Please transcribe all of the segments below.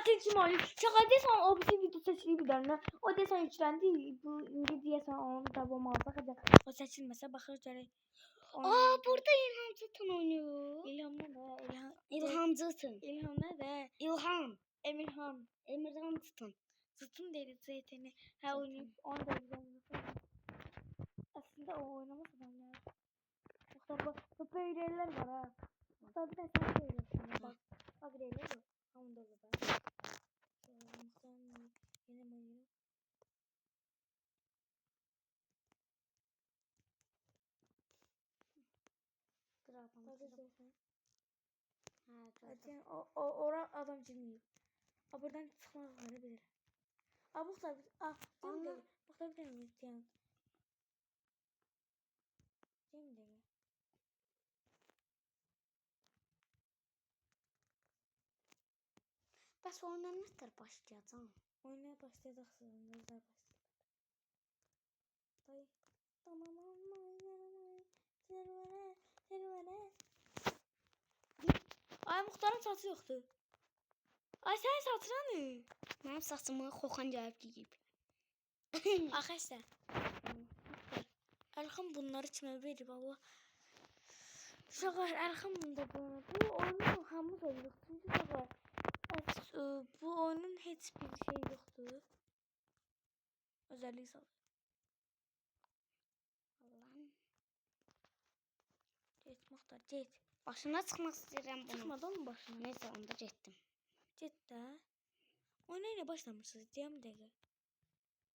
tatilcim oluyor. Şaka deyəsən o bir video seçili bir dənə. O deyəsən yükləndi. Bu indi deyəsən onu da bulmazsa qədər. O seçilməsə baxır görək. Burada İlham Zıtın oynuyor. İlham nə də? İlham Zıtın. İlham nə də? İlham. Emirhan. Emirhan Zıtın. Zıtın deyil Zeytini. Hə oynayıb. Onu da izləmişəm. Aslında o oynamasa da oynayar. Muxtar bu böyrəklər var ha. Muxtar bir dənə sən söyləsin. Bak. Bak reylər var. Hamı da burada. Muxtar yine oynayır. Hadi ora adam girmeyip. Buradan çıkmak var bilir. Muxtar anne Muxtar bir dənə diyan. Kim dedi? Bəs oyuna nə qədər başlayacağam? Oynaya başlayacaqsın. Gözlər başlayacaq. Day. Tamam Ay Muxtarın saçı yoxdur. Ay sənin saçın nə? Mənim saçımı Xoxan gəlib geyib. Axı Əlxan bunları kimə verib Allah. Uşaqlar Əlxan bunda bunu. Bu oyunu hamımız oynuruq. Çünki uşaqlar bu oyunun heç bir şey yoxdur. Özelliği sağ. Allah'ım. Get Muxtar get. Başına çıxmaq istəyirəm bunu. Çıxmadan mı başına? Neyse onda getdim. Get də. Oyuna ilə başlamırsınız deyəm dəqiqə.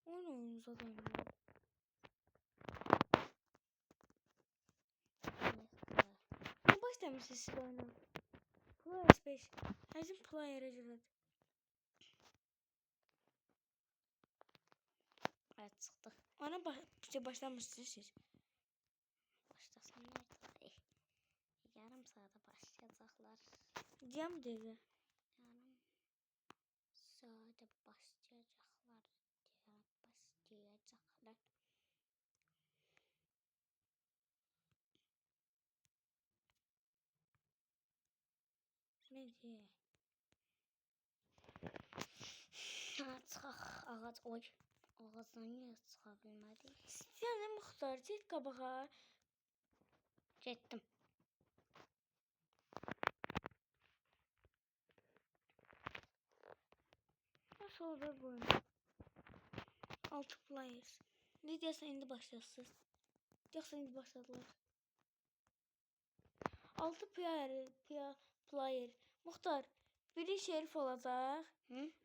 Oyununuza da oynayın. Ne başlamışsınız siz oyuna? Players 5. Həzin player'e cürət. Evet çıxdı. Ona başlamışsınız siz. Başlasınlar da. Yarım saate başlayacaklar. Deyəm dəqiqə. Yarım saate başlayacaklar. Ne diye? Çıxaq ağac oy. Ağacdan niyə çıxa bilmədik? Yəni Muxtar get qabağa. Getdim. Nasıl olur bu oyun? 6 players. Ne diyorsan indi başlasın. Yoxsa indi başladılar. 6 player. Muxtar, biri şerif olacaq.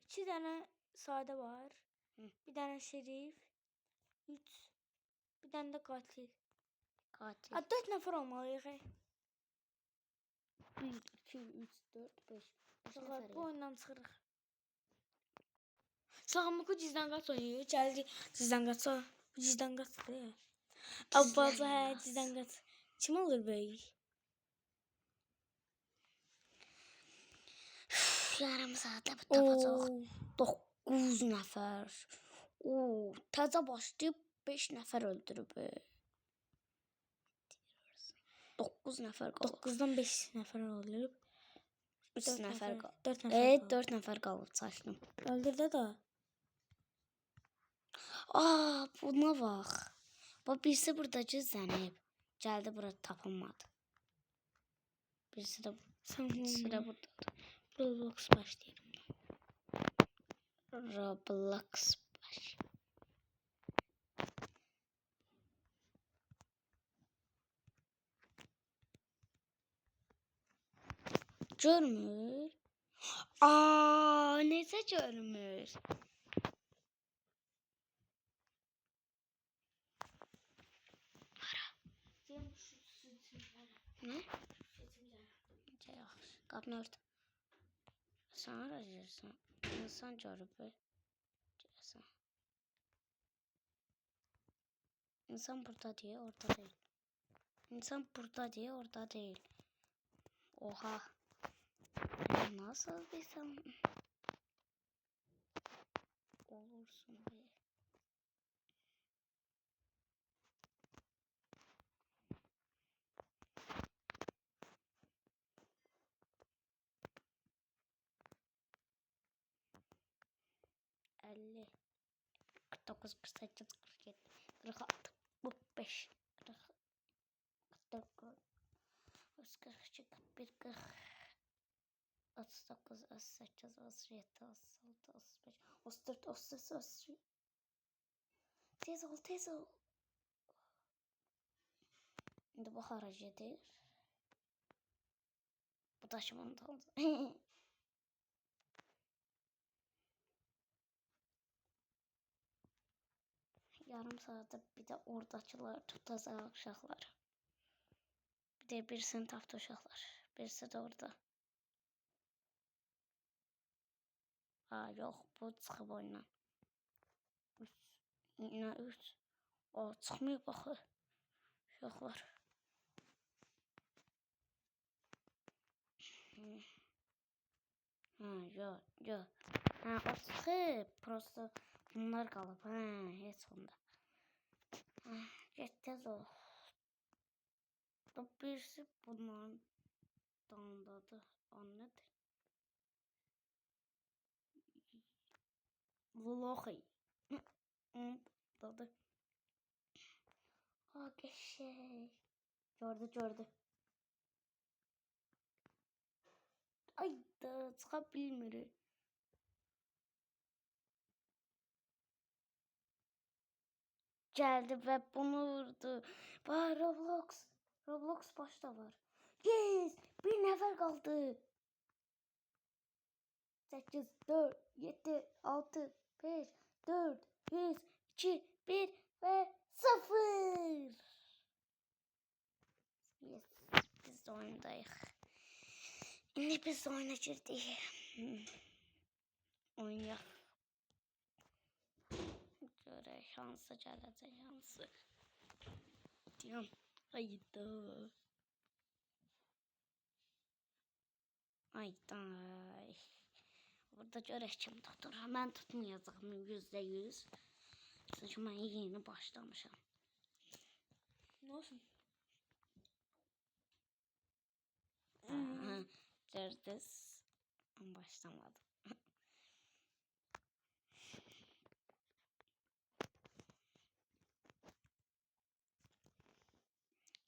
2 dənə sadə var. Bir dənə şerif. 3. Bir dənə də qatil. Qatil. 4 nəfər olmalıyıq. 1, 2, 3, 4, 5. Uşaqlar bu oyundan çıxırıq. Sağımlıqı cizdən qaç oynayır. Gəldi cizdən qaça. Bu cizdən qaçdır ya. Abbaza cizdən qaç. Kim olur böyük? Yarım saatdə bu tapacaq 9 nəfər. Təzə başlayıb 5 nəfər öldürüb. 9 nəfər qalıb. 9-dan 5 nəfər öldürüb. 3 nəfər qalıb. 4 nəfər qalıb. 4 nəfər qalıb çaşdım. Öldürdü da. Buna bax. Bax birisi burada gizlənib. Gəldi bura tapınmadı. Birisi də burada. Roblox başlayalım. Roblox baş. Görmür. Necə görmür? Ne? Necə yaxşı. Qapını ört. Sən arayırsan. İnsan görüb. Görəsən. İnsan burada diye orada değil. İnsan burada diye orada değil. Oha. Nasıl desem? Olursun be. 50, 49, 48, 47, 46, 45, 40, 44, 42, 41, 40, 39, 38, 37, 36, 35, 34, 35, 36. Tez ol, tez ol. Şimdi bu harcadır. Bu daşımın oldu. Yarım saatte bir de oradakılar tutacaq uşaqlar. Bir de birisini tapdı uşaqlar. Birisi de orada. Ha yok, bu çıxıb oyundan. 3. Yine 3. O çıxmıyor baxı. Uşaqlar. Ha yok, yok. Ha o çıxıb. Prosto bunlar qalıb. Ha heç onda. Ha, get tez ol. Birisi bunların dalındadır. Anladı. Vlogi. Dadı. Ha şey. Gördü. Ay da çıxa bilmir. Geldi ve bunu vurdu. Var Roblox. Roblox başta var. Yes! Bir nəfər qaldı. 8, 4, 7, 6, 5, 4, 3, 2, 1 ve 0. Yes, biz de oyundayıq. İndi biz de oyuna girdik. Oynayaq. Görək hansı gələcək, hansı. Deyəm, hayda. Ayday. Burada görək kim tutur. Mən tutmayacağım %100. Çünki mən yeni başlamışam. Ne olsun? Gördünüz. Ben başlamadım.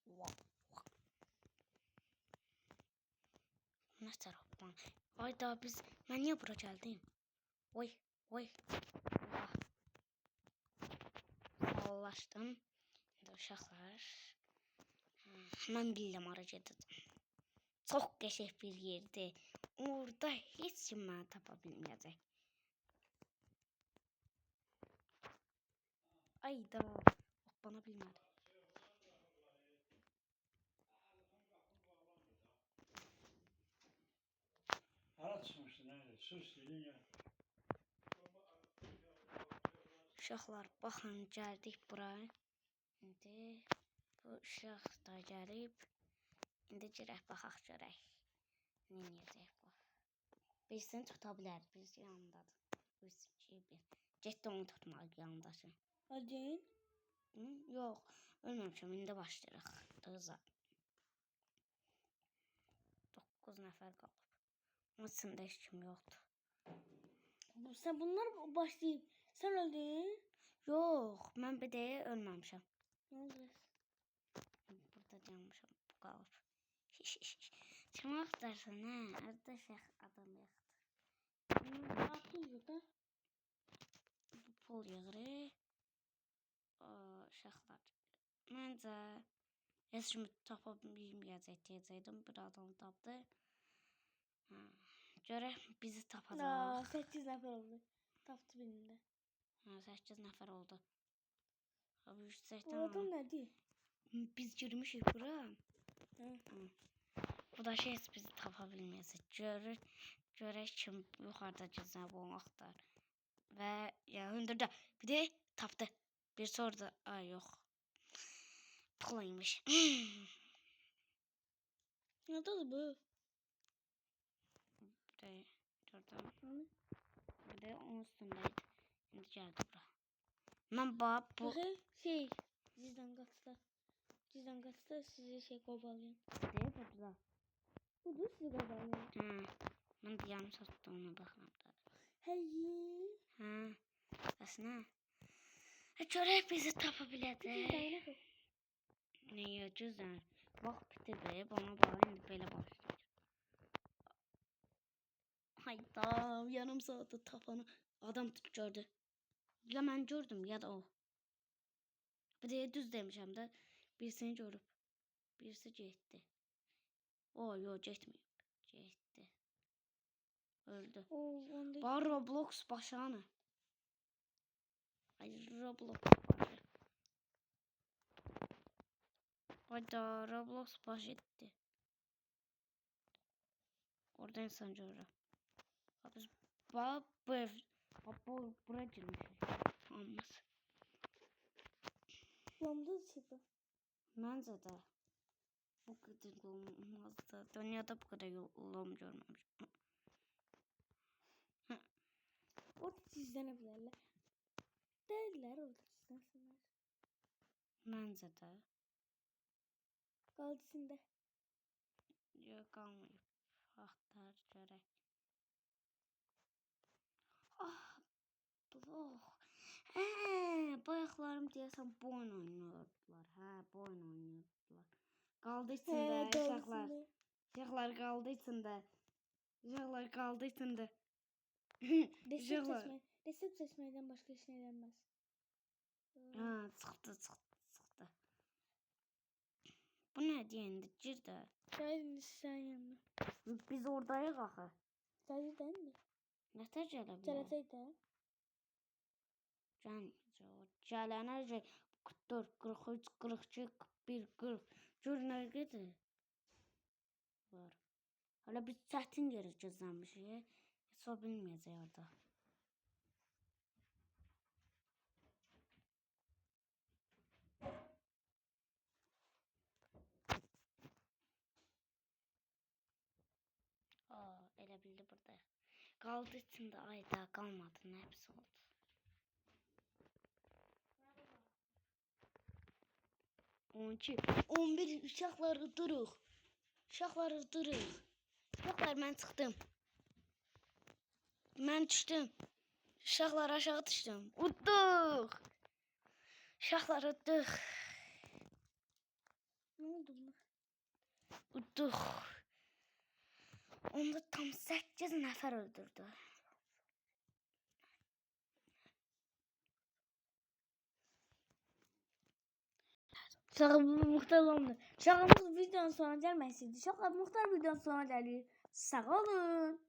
Wow. Ne taraftan? Ayda biz... Ben niye buraya geldim? Oy. Allah. Sağlaştım. Uşaqlar. Mən bildim ara gedim. Çox qəşəng bir yerdir. Orada heç kim məni tapa bilməyəcək. Ayda. Bana bilmədi. Hara çıxmışsın, nədir? Sus dedin ya. Uşaqlar, baxın, gəldik bura. İndi bu uşaq da gəlib. İndi girək, baxaq görək. Nə edəcək bu? Birisini tuta bilər, birisi yanındadır. Birisi getdi onu tutmaq yanındadır. Hadi. Yox, ölməmişəm, indi başlayırıq. Hızla. 9 nəfər qalıb. Onun içində heç kim yoxdur. Sen bunlar başlayıp sen öldün. Yox, mən bir də ölməmişəm. Ne oldu? Burada yanmışam, bu qalıb. Kim axtarsan, hə? Arada adam yoxdur. Ne yapıyorsun da? Pul yığırıq. Uşaqlar. Məncə heç kimi tapa bilməyəcək deyəcəkdim. Bir adam tapdı. Görək bizi tapacaq. 8 nefer oldu. Taptı benim de. 8 nəfər oldu. Abi Bu yüksəkdən adam nədir? biz girmişik bura. Bu da heç bizi tapa bilməyəcək. Görək kim yuxarıda gizlənib bunu axtar. Və ya hündürdə bir də tapdı. Bir sordu. Ay yox. Puluymuş. Nədir bu? Bir də gördüm. Bir də onun üstündəydi. İndi gəldi bura. Mən bax bu... Bakın şey. Cizden kaçta sizi şey kovalayın. Deyib burada. Bu da sizi kovalayın. Mən də yanlış tutduğuna baxmam da. Hey. Hə. Aslında. Çörək bizi tapa biləcək. Dayanaq. Niyə güzel? Vaxt bitirdi. Bana bax indi belə başlayır. Hayda, yarım saatdə tapanı adam gördü. Ya mən gördüm ya da o. Bir de düz demişəm də. Birisini görüb. Birisi getdi. O yok getməyib. Getdi. Öldü. O onda Bana Roblox başanı. Ay Roblox başı. Hayda Roblox baş etti. Orada insan görürüm. Biz bak bu ev. Bak buraya girmişiz. Olmaz. lambda çıktı. Məncə də bu qədər olmazdı. Dünyada bu qədər yolum görməmişəm. Orada gizlenebilirler. Değiller orada gizlensinler. Məncə də Kaldı içinde. yox qalmayıb. Axtar görək. Ah, blok. Hə, bayaqlarım deyəsən bu oyun oynayırdılar. Hə, bu oyun oynayırdılar. Qaldı içində uşaqlar. Uşaqlar qaldı içində. Uşaqlar qaldı içində. Uşaqlar. Resim seçmeden başka iş eğlenmez. Ha, çıxdı. Bu nə deyəndə gir də. Sadece sen yanına. Biz oradayıq axı. Sadece değil mi? Nətər gələ bilər? Gələcəkdə. Gələnəcək 44, 43, 42, 41, 40. Gör nə qədər var. Hala biz çətin yeri gözləmişik. Heç o bilməyəcək orada. Aa, elə bildi burada. Qaldı içində ayda qalmadı, nə hepsi oldu. On iki, 11 uşaqları duruq. Uşaqları duruq. Uşaqlar mən çıxdım. Mən düşdüm. Uşaqlar aşağı düşdüm. Udduq. Uşaqlar udduq. Ne oldu buna? Udduq. Onda tam 8 nəfər öldürdü. Şahımız muhtar oldu. Şahımız videonun sonuna gelmesiydi. Şahımız muhtar videonun sonuna geliyor. Sağ olun.